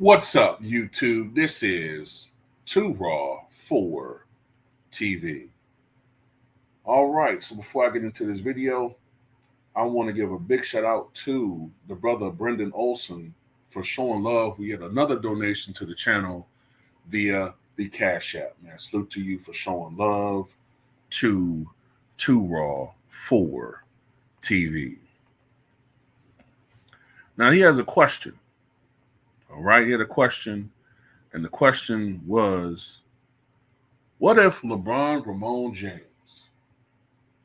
What's up, YouTube? This is Too Raw for TV. All right, so before I get into this video, I want to give a big shout out to the brother Brendan Olson for showing love. We had another donation to the channel via the Cash App. Man, salute to you for showing love to Too Raw for TV. Now, he has a question. All right, he had a question. And the question was, what if LeBron James,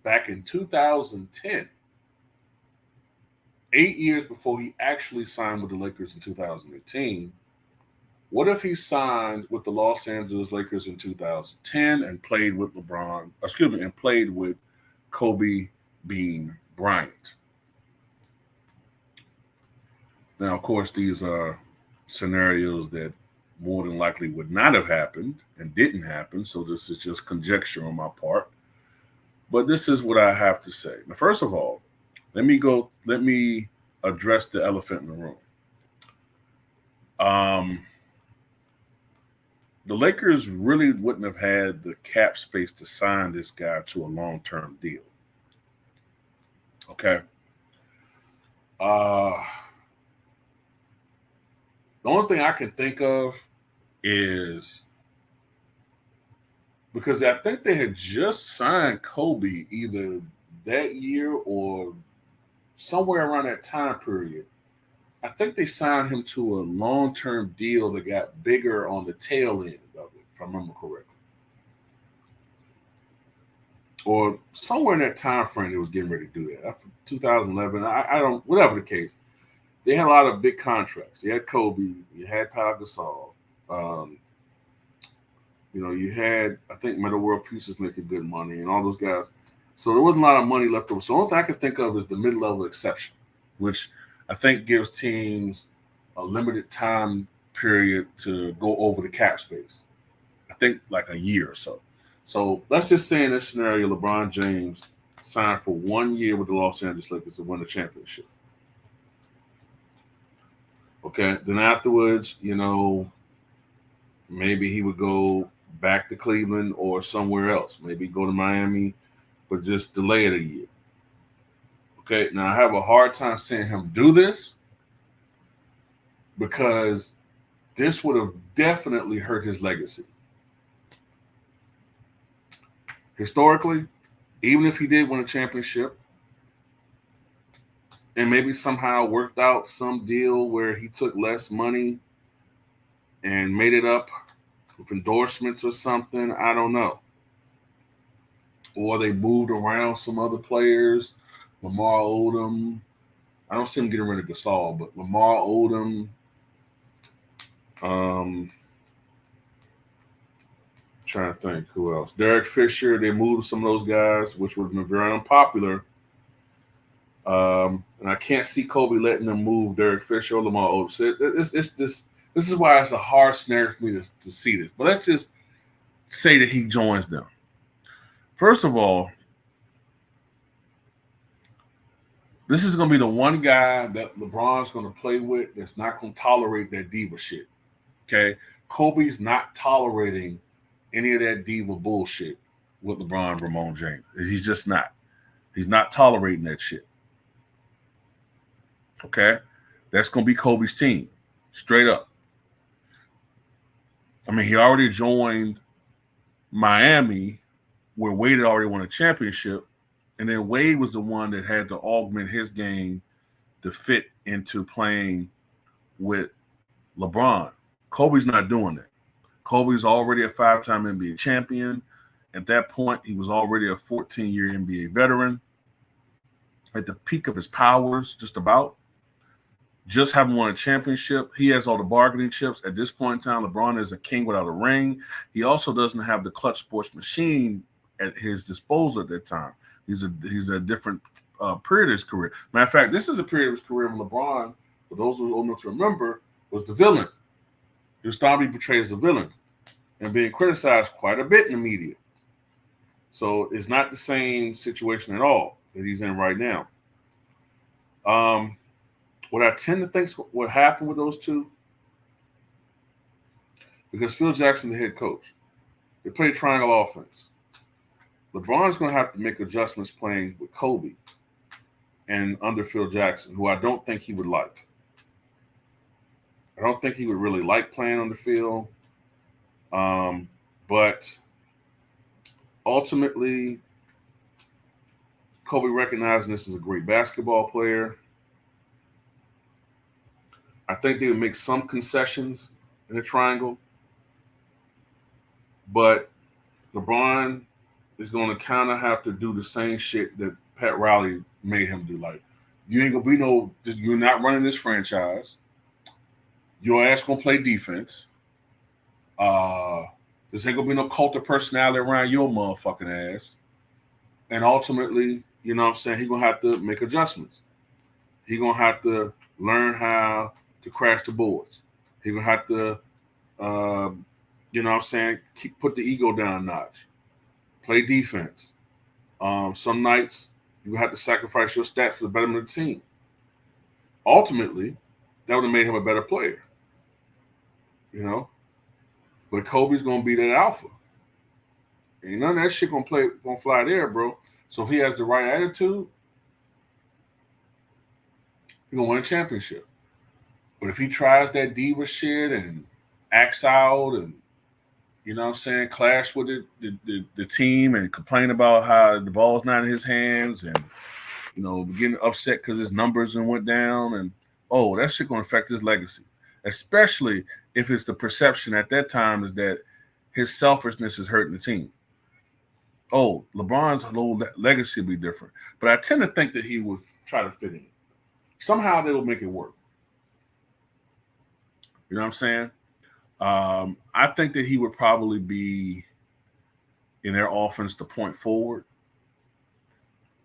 back in 2010, 8 years before he actually signed with the Lakers in 2018, what if he signed with the Los Angeles Lakers in 2010 and played with and played with Kobe Bean Bryant? Now, of course, these are scenarios that more than likely would not have happened and didn't happen. So this is just conjecture on my part. But this is what I have to say. Now, first of all, let me address the elephant in the room. The Lakers really wouldn't have had the cap space to sign this guy to a long-term deal. Okay. The only thing I can think of is because I think they had just signed Kobe either that year or somewhere around that time period. I think they signed him to a long-term deal that got bigger on the tail end of it, if I remember correctly. Or somewhere in that time frame they was getting ready to do that. After 2011, I don't, whatever the case. They had a lot of big contracts. You had Kobe, you had Pau Gasol. You had, I think, Metal World Pieces making good money and all those guys. So there wasn't a lot of money left over. So the only thing I can think of is the mid-level exception, which I think gives teams a limited time period to go over the cap space. I think like a year or so. So let's just say in this scenario, LeBron James signed for 1 year with the Los Angeles Lakers to win the championship. Okay, then afterwards, maybe he would go back to Cleveland or somewhere else. Maybe go to Miami, but just delay it a year. Okay, now I have a hard time seeing him do this because this would have definitely hurt his legacy. Historically, even if he did win a championship and maybe somehow worked out some deal where he took less money and made it up with endorsements or something, I don't know. Or they moved around some other players, Lamar Odom. I don't see him getting rid of Gasol, but Lamar Odom. Trying to think who else. Derek Fisher. They moved some of those guys, which would have been very unpopular. And I can't see Kobe letting them move Derek Fisher or Lamar Odom. So this is why it's a hard scenario for me to see this. But let's just say that he joins them. First of all, this is going to be the one guy that LeBron's going to play with that's not going to tolerate that diva shit. Okay? Kobe's not tolerating any of that diva bullshit with LeBron James. He's just not. He's not tolerating that shit. Okay? That's going to be Kobe's team. Straight up. I mean, he already joined Miami where Wade had already won a championship. And then Wade was the one that had to augment his game to fit into playing with LeBron. Kobe's not doing that. Kobe's already a 5-time NBA champion. At that point, he was already a 14-year NBA veteran. At the peak of his powers, just about. Just having won a championship. He has all the bargaining chips. At this point in time, LeBron is a king without a ring. He also doesn't have the clutch sports machine at his disposal at that time. He's a different period of his career. Matter of fact, this is a period of his career when LeBron, for those who are old enough to remember, was the villain. He was starting to be portrayed as a villain and being criticized quite a bit in the media. So it's not the same situation at all that he's in right now. What I tend to think what happened with those two because Phil Jackson, the head coach, they play triangle offense. LeBron's going to have to make adjustments playing with Kobe and under Phil Jackson, who I don't think he would like. I don't think he would really like playing under Phil. But ultimately, Kobe recognizing this is a great basketball player. I think they would make some concessions in the triangle. But LeBron is going to kind of have to do the same shit that Pat Riley made him do. Like, you ain't going to be you're not running this franchise. Your ass going to play defense. This ain't going to be no cult of personality around your motherfucking ass. And ultimately, you know what I'm saying, he's going to have to make adjustments. He's going to have to learn how to crash the boards. He's going to have to, you know what I'm saying, put the ego down a notch. Play defense. Some nights you have to sacrifice your stats for the betterment of the team. Ultimately, that would have made him a better player. You know? But Kobe's going to be that alpha. Ain't none of that shit gonna fly there, bro. So if he has the right attitude, he's gonna win a championship. But if he tries that diva shit and acts out and, you know what I'm saying, clash with the team and complain about how the ball's not in his hands and, you know, getting upset because his numbers went down, and that shit gonna affect his legacy. Especially if it's the perception at that time is that his selfishness is hurting the team. LeBron's whole legacy would be different. But I tend to think that he would try to fit in. Somehow they will make it work. You know what I'm saying? I think that he would probably be in their offense to point forward.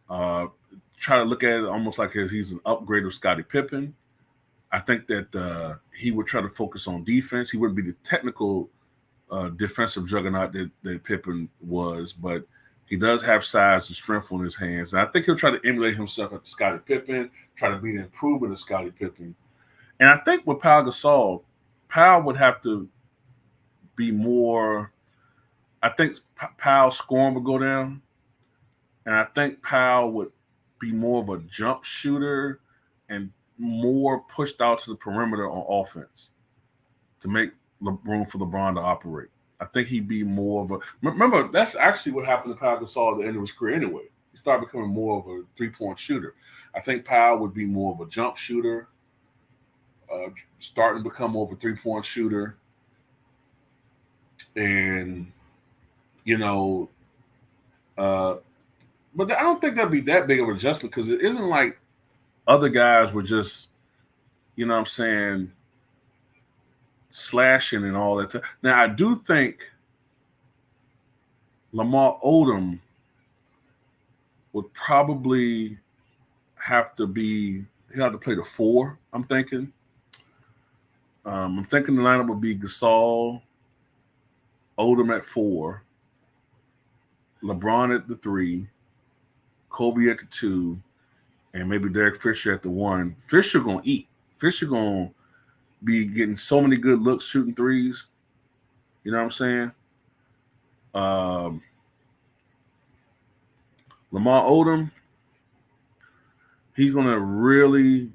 Try to look at it almost like he's an upgrade of Scottie Pippen. I think that he would try to focus on defense. He wouldn't be the technical defensive juggernaut that Pippen was, but he does have size and strength on his hands. And I think he'll try to emulate himself after Scottie Pippen, try to be the improvement of Scottie Pippen. And I think with Pau Gasol, Pau would have to be more – I think Pau's scoring would go down. And I think Pau would be more of a jump shooter and more pushed out to the perimeter on offense to make room for LeBron to operate. I think he'd be more of a – remember, that's actually what happened to Pau Gasol at the end of his career anyway. He started becoming more of a three-point shooter. I think Pau would be more of a jump shooter, starting to become more of a three-point shooter. And, you know, but I don't think that'd be that big of an adjustment because it isn't like other guys were just, you know what I'm saying, slashing and all that. Now, I do think Lamar Odom would probably have to play the 4, I'm thinking. I'm thinking the lineup would be Gasol, Odom at 4, LeBron at the 3, Kobe at the 2, and maybe Derek Fisher at the 1. Fisher going to eat. Fisher going to be getting so many good looks shooting threes. You know what I'm saying? Lamar Odom, he's going to really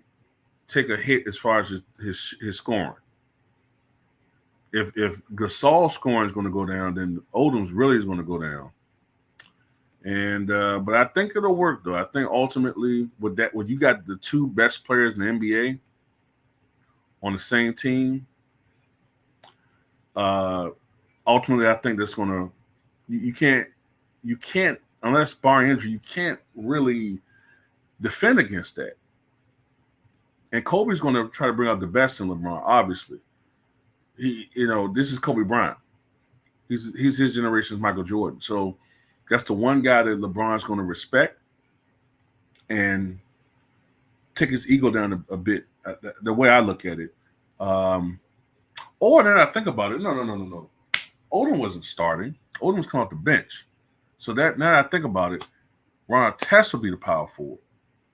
take a hit as far as his scoring. If Gasol's scoring is going to go down, then Odom's really is going to go down. And but I think it'll work though. I think ultimately when you got the 2 best players in the NBA on the same team, ultimately I think that's going to you can't unless barring injury, you can't really defend against that. And Kobe's going to try to bring out the best in LeBron, obviously. This is Kobe Bryant. He's his generation's Michael Jordan. So that's the one guy that LeBron's going to respect and take his ego down a bit, the way I look at it. Or then I think about it, no. Odom wasn't starting. Odom was coming off the bench. So that now that I think about it, Ron Artest will be the power forward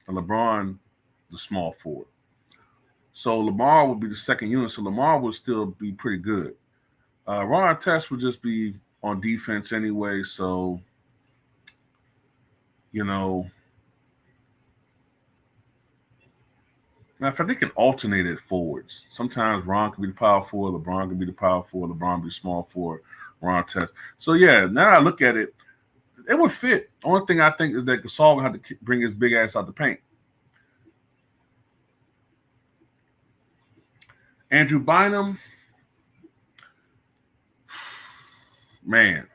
and LeBron the small forward. So Lamar would be the second unit. So Lamar would still be pretty good. Ron Artest would just be on defense anyway, so you know. Now, if they can alternate it forwards, sometimes Ron could be the power forward, LeBron could be the power forward, LeBron be small forward, Ron Artest. So yeah, now I look at it, it would fit. Only thing I think is that Gasol would have to bring his big ass out the paint. Andrew Bynum, man,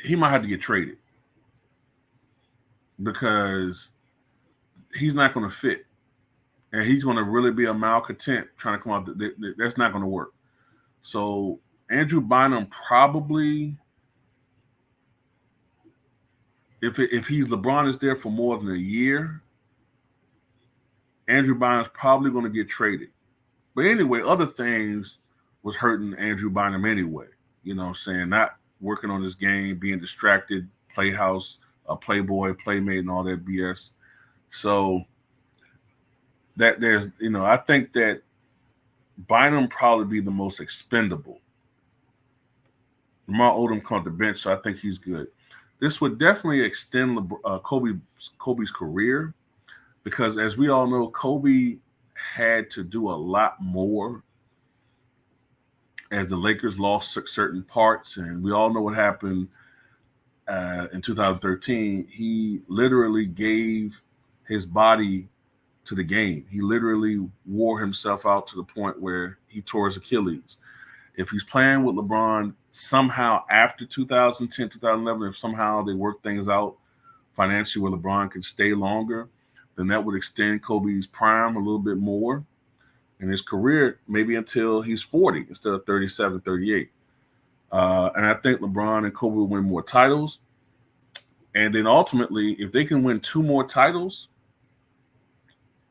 he might have to get traded because he's not going to fit, and he's going to really be a malcontent trying to come out. That's not going to work. So Andrew Bynum probably, if he's LeBron is there for more than a year, Andrew Bynum's probably going to get traded. But anyway, other things was hurting Andrew Bynum anyway. You know what I'm saying? Not working on his game, being distracted, playhouse, a playboy, playmate, and all that BS. So that there's, I think that Bynum probably be the most expendable. Lamar Odom caught the bench, so I think he's good. This would definitely extend Kobe's career because, as we all know, Kobe had to do a lot more as the Lakers lost certain parts, and we all know what happened in 2013. He literally gave his body to the game. He literally wore himself out to the point where he tore his Achilles. If he's playing with LeBron somehow after 2010, 2011, if somehow they work things out financially where LeBron can stay longer, then that would extend Kobe's prime a little bit more in his career, maybe until he's 40 instead of 37, 38. And I think LeBron and Kobe will win more titles. And then ultimately, if they can win 2 more titles,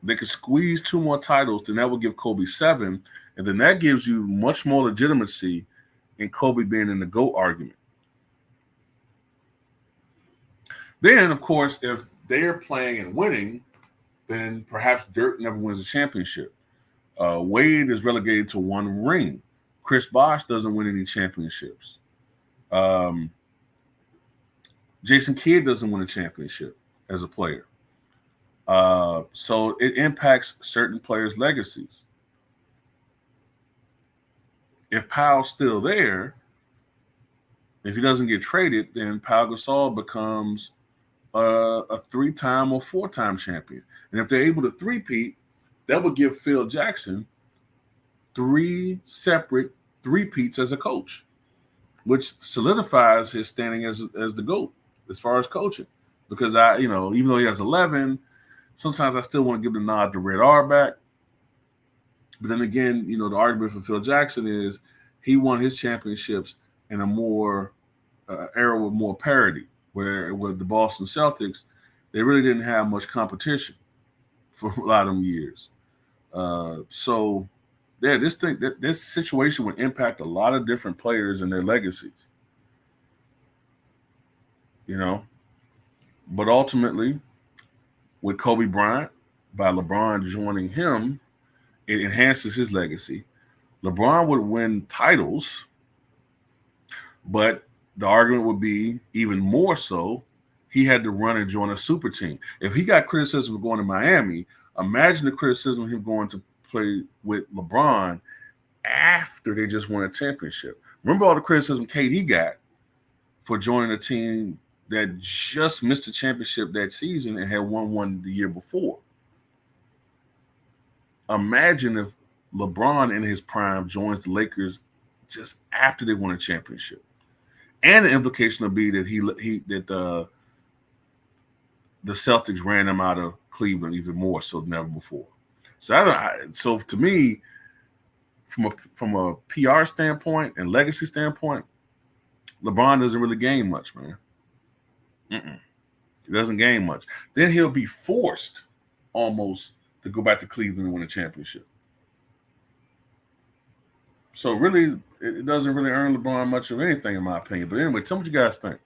they could squeeze 2 more titles, then that would give Kobe 7. And then that gives you much more legitimacy in Kobe being in the GOAT argument. Then, of course, if they're playing and winning, then perhaps Dirk never wins a championship. Wade is relegated to 1 ring. Chris Bosh doesn't win any championships. Jason Kidd doesn't win a championship as a player. So it impacts certain players' legacies. If Powell's still there, if he doesn't get traded, then Pau Gasol becomes a 3-time or 4-time champion. And if they're able to three-peat, that would give Phil Jackson 3 separate three-peats as a coach, which solidifies his standing as the GOAT as far as coaching. Because even though he has 11, sometimes I still want to give the nod to Red Auerbach. But then again, the argument for Phil Jackson is he won his championships in a more era with more parity, where with the Boston Celtics, they really didn't have much competition for a lot of them years. So, yeah, this situation would impact a lot of different players and their legacies. But ultimately, with Kobe Bryant, by LeBron joining him, it enhances his legacy. LeBron would win titles, but the argument would be even more so, he had to run and join a super team. If he got criticism for going to Miami, imagine the criticism of him going to play with LeBron after they just won a championship. Remember all the criticism KD got for joining a team that just missed the championship that season and had won one the year before. Imagine if LeBron in his prime joins the Lakers just after they won a championship. And the implication would be that the Celtics ran him out of Cleveland even more so than ever before. So to me, from a PR standpoint and legacy standpoint, LeBron doesn't really gain much, man. He doesn't gain much. Then he'll be forced almost to go back to Cleveland and win a championship. So really, it doesn't really earn LeBron much of anything, in my opinion. But anyway, tell me what you guys think.